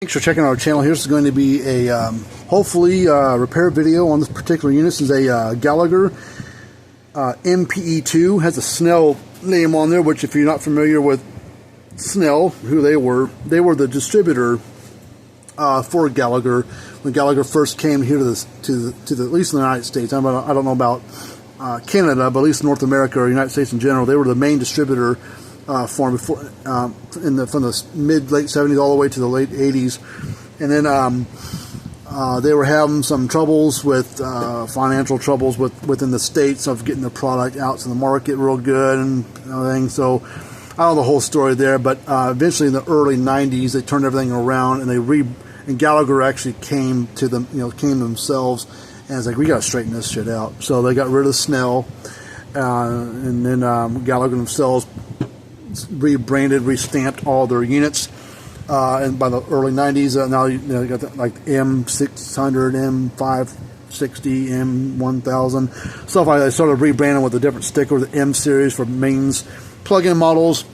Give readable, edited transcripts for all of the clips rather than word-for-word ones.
Thanks for checking out our channel. Here's going to be a hopefully repair video on this particular unit. This is a Gallagher MPE2. Has a Snell name on there, which if you're not familiar with Snell, who they were the distributor for Gallagher when Gallagher first came here to at least in the United States. I don't know about Canada, but at least North America or United States in general. They were the main distributor for them before, from the mid-late 70s all the way to the late 80s. And then they were having some troubles with financial troubles within the states of getting the product out to the market real good and everything. So I don't know the whole story there, but eventually in the early 90s they turned everything around, and Gallagher actually came to them, came themselves, and it's like, we got to straighten this shit out. So they got rid of Snell, and then Gallagher themselves rebranded, restamped all their units, and by the early 90s, now you got the, like M600, M560, M1000, stuff like that. They started rebranding with a different sticker, the M series for mains plug-in models,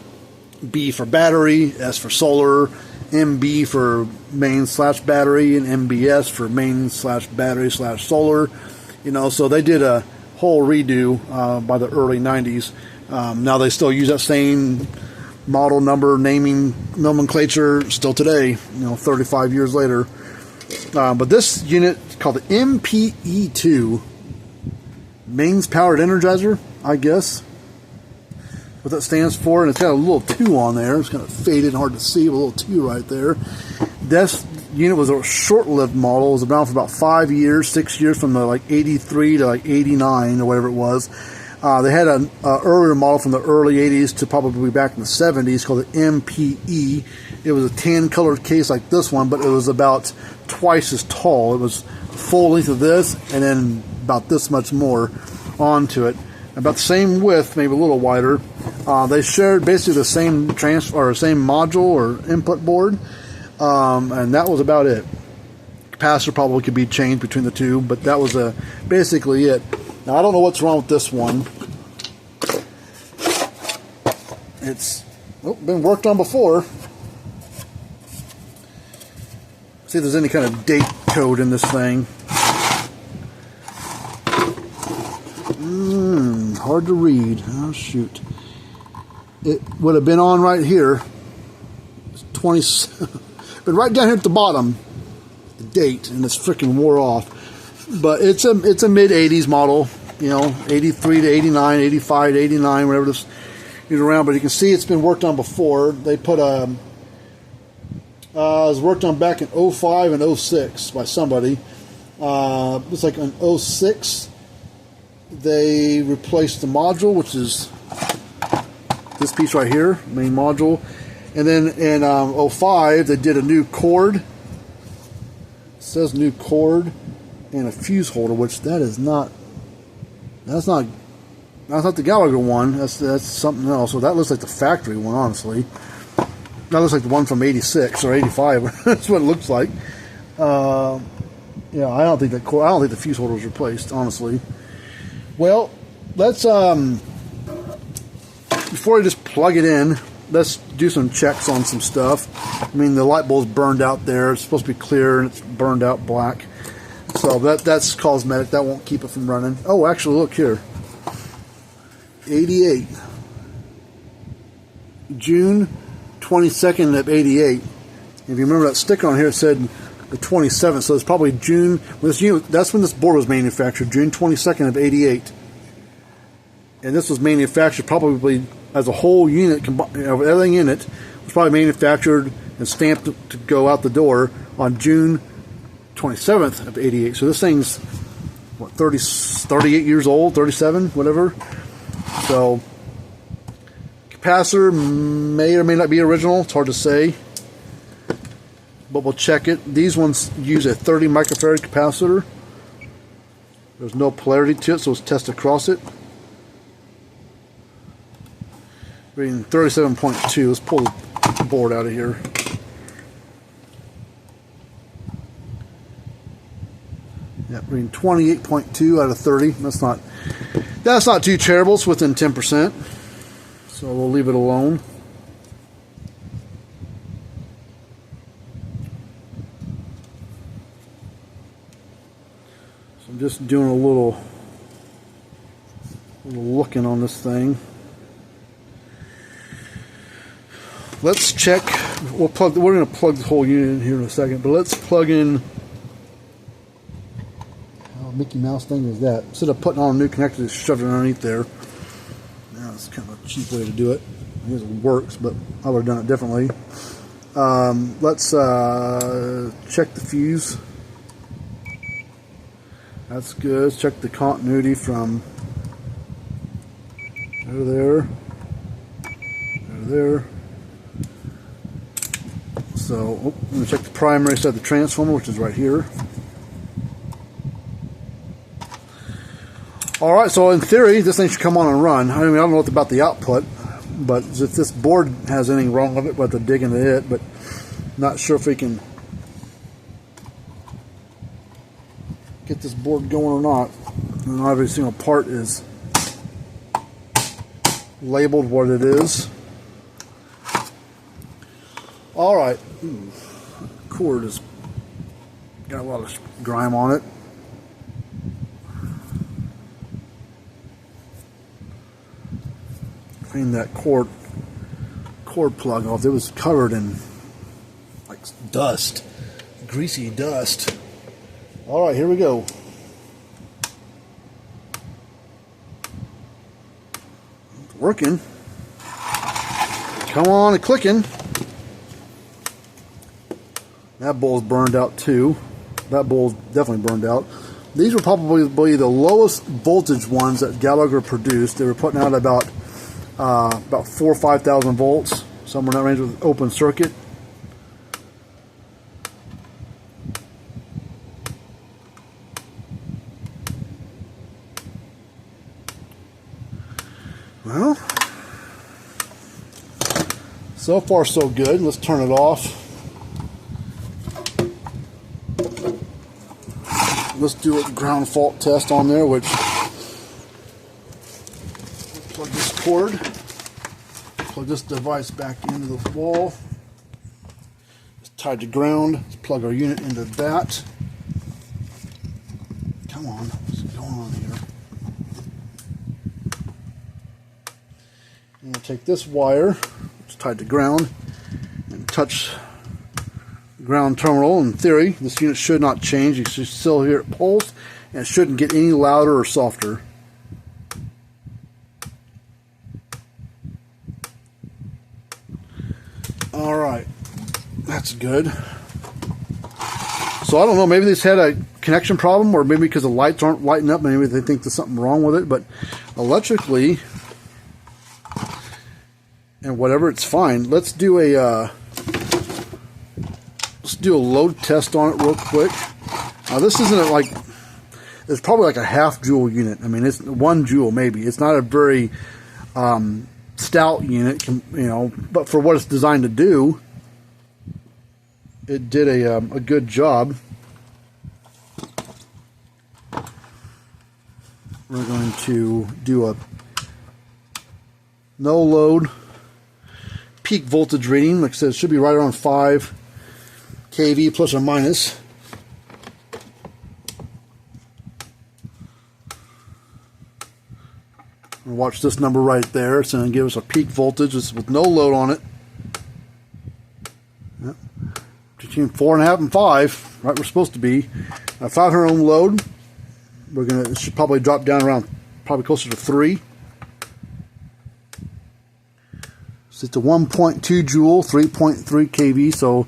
B for battery, S for solar, MB for main/battery, and MBS for main/battery/solar. So they did a whole redo by the early 90s. Now they still use that same model number naming nomenclature still today, 35 years later. But this unit is called the MPE2, mains powered energizer, I guess what that stands for, and it's got a little 2 on there. It's kind of faded and hard to see, but a little 2 right there. This unit was a short-lived model. It was around for about 5 years, 6 years, from the 83 to 89 or whatever it was. They had an earlier model from the early 80s to probably back in the 70s called the MPE. It was a tan colored case like this one, but it was about twice as tall. It was full length of this and then about this much more onto it. About the same width, maybe a little wider. They shared basically the same transfer or same module or input board, and that was about it. Capacitor probably could be changed between the two, but that was basically it. Now I don't know what's wrong with this one. It's been worked on before. See if there's any kind of date code in this thing. Hard to read. Oh shoot! It would have been on right here. It's 20, but right down here at the bottom, the date, and it's freaking wore off. But it's a mid 80s model, 83 to 89, 85 to 89, whatever this is around. But you can see it's been worked on before. They put it was worked on back in 05 and 06 by somebody. Looks like in 06 they replaced the module, which is this piece right here, main module, and then in 05 they did a new cord. It says new cord and a fuse holder, which that's not the Gallagher one. That's something else. So that looks like the factory one, honestly. That looks like the one from 86 or 85. That's what it looks like. I don't think the fuse holder was replaced, honestly. Well, let's before I just plug it in, let's do some checks on some stuff. I mean, the light bulb's burned out there. It's supposed to be clear, and it's burned out black. So that's cosmetic. That won't keep it from running. Oh, actually, look here. 88. June 22nd of 88. If you remember that sticker on here, it said the 27th. So it's probably June. That's when this board was manufactured, June 22nd of 88. And this was manufactured probably as a whole unit, everything in it was probably manufactured and stamped to go out the door on June 27th of 88. So this thing's, what, 38 years old, 37, whatever. So capacitor may or may not be original. It's hard to say, but we'll check it. These ones use a 30 microfarad capacitor. There's no polarity to it, so let's test across it. Reading 37.2. Let's pull the board out of here. Yeah, reading 28.2 out of 30. That's not too terrible. It's within 10%. So we'll leave it alone. So I'm just doing a little looking on this thing. Let's check. We're going to plug the whole unit in here in a second, but let's plug in. How Mickey Mouse thing is that? Instead of putting on a new connector, just shove it underneath there. Now it's kind of a cheap way to do it. I guess it works, but I would have done it differently. Let's check the fuse. That's good. Let's check the continuity from there. So, I'm going to check the primary side of the transformer, which is right here. Alright, so in theory, this thing should come on and run. I mean, I don't know about the output, but if this board has anything wrong with it, we'll have to dig into it, but not sure if we can get this board going or not. And every single part is labeled what it is. Alright, cord has got a lot of grime on it. Clean that cord plug off. It was covered in like dust, greasy dust. Alright, here we go. It's working. Come on, and clicking. That bowl's burned out too. That bowl's definitely burned out. These were probably the lowest voltage ones that Gallagher produced. They were putting out about 4,000 or 5,000 volts, somewhere in that range with open circuit. Well, so far so good. Let's turn it off. Let's do a ground fault test on there, which plug this cord, plug this device back into the wall. It's tied to ground. Let's plug our unit into that. Come on, what's going on here? I'm going to take this wire, which is tied to ground, and touch ground terminal. In theory, this unit should not change. You should still hear it pulse, and it shouldn't get any louder or softer. Alright, that's good. So I don't know, maybe this had a connection problem, or maybe because the lights aren't lighting up, maybe they think there's something wrong with it, but electrically and whatever, it's fine. Let's do a load test on it real quick. Now this isn't like, it's probably like a half joule unit. I mean, it's 1 joule maybe. It's not a very stout unit, you know, but for what it's designed to do, it did a good job. We're going to do a no load peak voltage reading. Like I said, it should be right around 5 kV plus or minus. And watch this number right there. It's going to give us a peak voltage. This is with no load on it. Yep. Between 4.5 and 5, right where we're supposed to be. A 500 ohm load. It should probably drop down around, probably closer to 3. So it's a 1.2 joule, 3.3 kV, so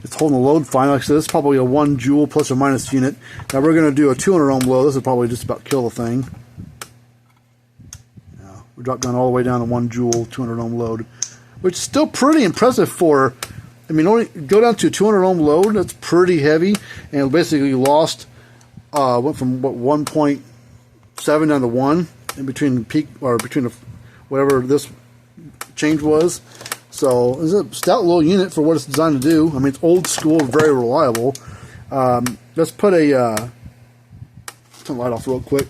it's holding the load fine. Like I said, this is probably a 1 joule plus or minus unit. Now we're going to do a 200 ohm load. This will probably just about kill the thing. Now, we drop down all the way down to 1 joule, 200 ohm load, which is still pretty impressive for, I mean, only go down to a 200 ohm load, that's pretty heavy, and basically lost, went from what, 1.7 down to 1 in between the peak, or between the, whatever this change was. So it's a stout little unit for what it's designed to do. I mean, it's old school, very reliable. Let's put a turn the light off real quick.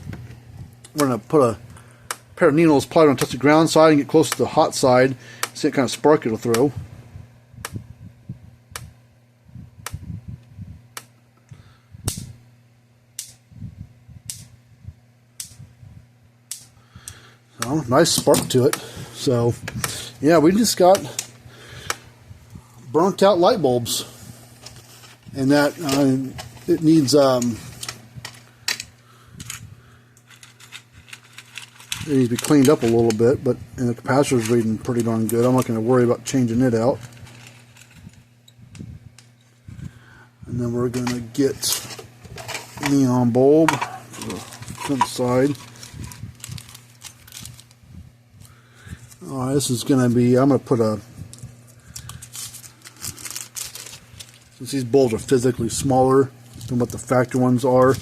We're going to put a pair of needles, probably going to touch the ground side and get close to the hot side, see what kind of spark it'll throw. know, nice spark to it. So, yeah, we just got burnt out light bulbs, and that it needs it needs to be cleaned up a little bit, but and the capacitor's reading pretty darn good. I'm not going to worry about changing it out. And then we're going to get neon bulb for the front side. Alright, this is going to be, I'm going to put a, since these bulbs are physically smaller than what the factory ones are,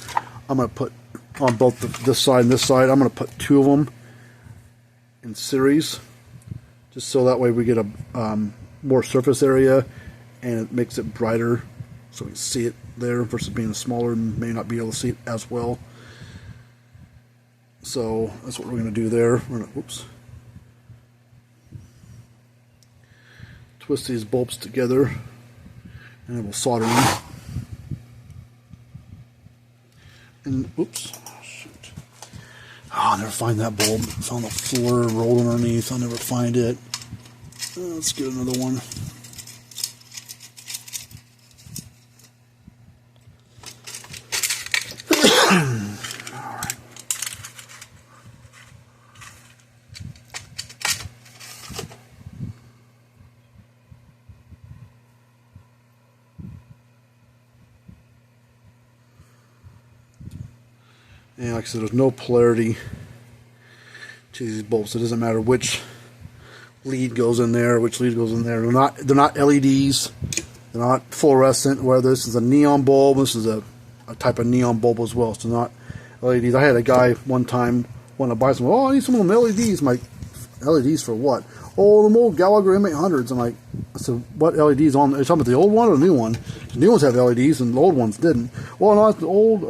I'm going to put on both this side and this side, I'm going to put 2 of them in series, just so that way we get a more surface area and it makes it brighter so we can see it there versus being smaller and may not be able to see it as well. So that's what we're going to do there. We're going to, whoops, twist these bulbs together and then we'll solder them. And whoops, shoot. Oh, I'll never find that bulb. It's on the floor, rolled underneath. I'll never find it. Let's get another one. Alright. And like I said, there's no polarity to these bulbs. It doesn't matter which lead goes in there, which lead goes in there. They're not LEDs. They're not fluorescent. Whether this is a neon bulb, this is a type of neon bulb as well. So not LEDs. I had a guy one time want to buy some. Oh, I need some of them LEDs. I'm like, LEDs for what? Oh, the old Gallagher M800s. I'm like, I said, what LEDs on? Are you talking about the old one or the new one? The new ones have LEDs and the old ones didn't. Well, no, it's the old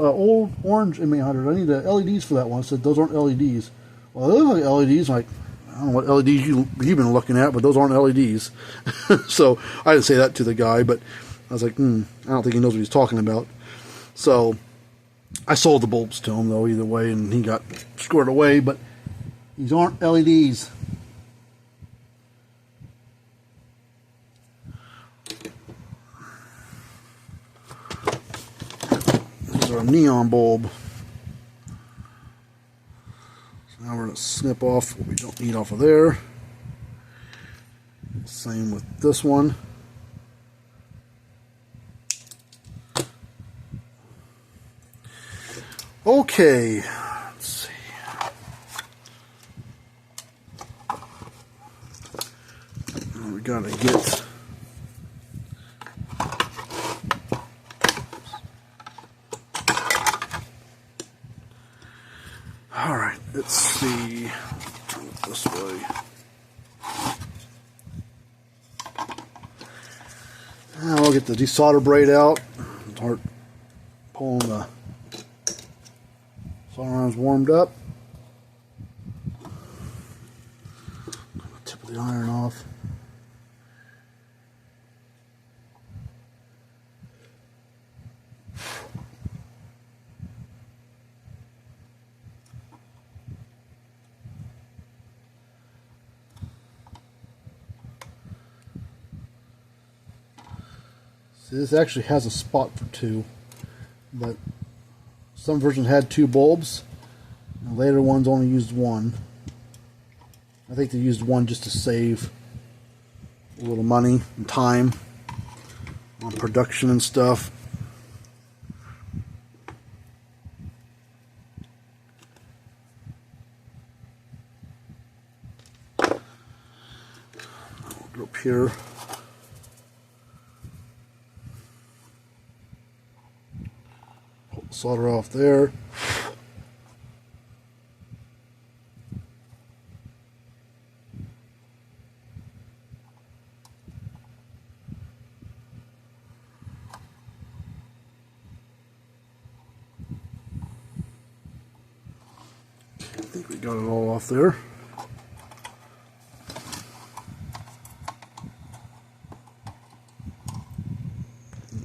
orange M800. I need the LEDs for that one. I said, those aren't LEDs. Well, they look like LEDs. I'm like, I don't know what LEDs you've been looking at, but those aren't LEDs. So I didn't say that to the guy, but I was like, I don't think he knows what he's talking about. So I sold the bulbs to him, though, either way, and he got squared away, but these aren't LEDs. These are a neon bulb. So now we're going to snip off what we don't need off of there. Same with this one. Okay, let's see. Now we gotta get alright, let's see. Turn it this way. Now I'll get the desolder braid out and start pulling the solder iron's warmed up. Tip of the iron off. See, this actually has a spot for 2, but some versions had 2 bulbs, and later ones only used 1. I think they used 1 just to save a little money and time on production and stuff. I'll go up here. Solder off there. I think we got it all off there.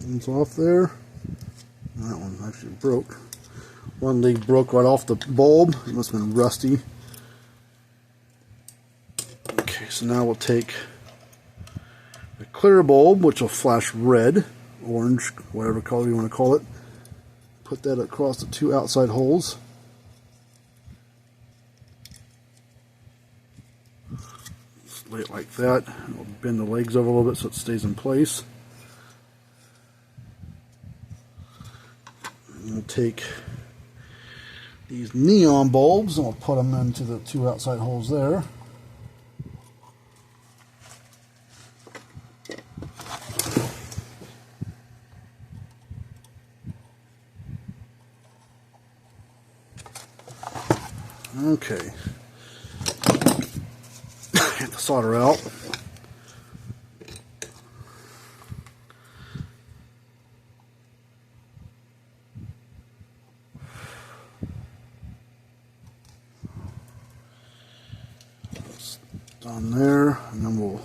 One's off there. That one actually broke. One lead broke right off the bulb. It must have been rusty. So now we'll take a clear bulb, which will flash red, orange, whatever color you want to call it. Put that across the two outside holes. Just lay it like that. We'll bend the legs over a little bit so it stays in place. And we'll take these neon bulbs and we'll put them into the two outside holes there. Okay. Get the solder out. It's done there, and then we'll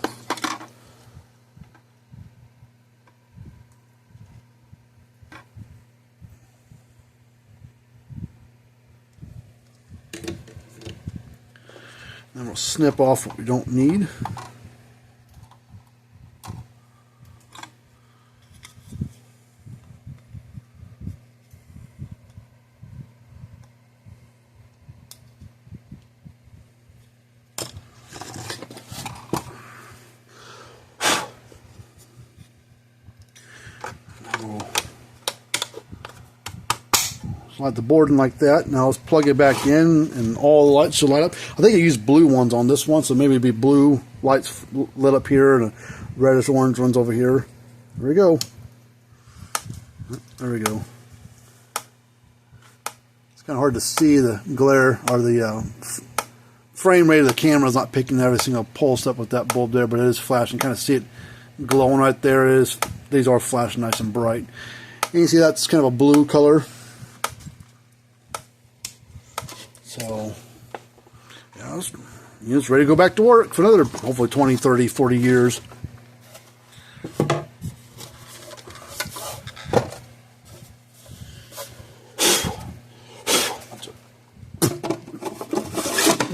snip off what we don't need. Slide the board in like that. Now let's plug it back in and all the lights should light up. I think I used blue ones on this one, so maybe it'd be blue lights lit up here and reddish orange ones over here. There we go. There we go. It's kind of hard to see the glare or the frame rate of the camera is not picking every single pulse up with that bulb there, but it is flashing. Kind of see it glowing right there. It is. These are flashing nice and bright. And you see that's kind of a blue color. So, yeah, it's ready to go back to work for another, hopefully 20, 30, 40 years.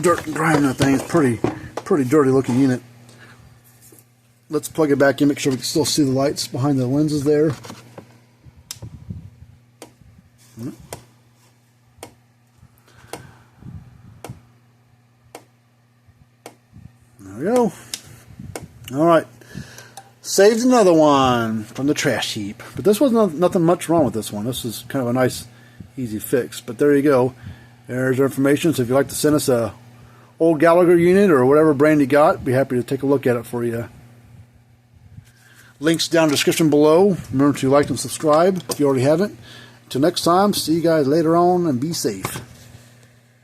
Dirt and grime that thing. It's pretty dirty looking unit. Let's plug it back in, make sure we can still see the lights behind the lenses there. There we go. Alright. Saved another one from the trash heap. But this was nothing much wrong with this one. This is kind of a nice, easy fix. But there you go. There's our information. So if you'd like to send us a old Gallagher unit or whatever brand you got, be happy to take a look at it for you. Links down in the description below. Remember to like and subscribe if you already haven't. Until next time, see you guys later on and be safe.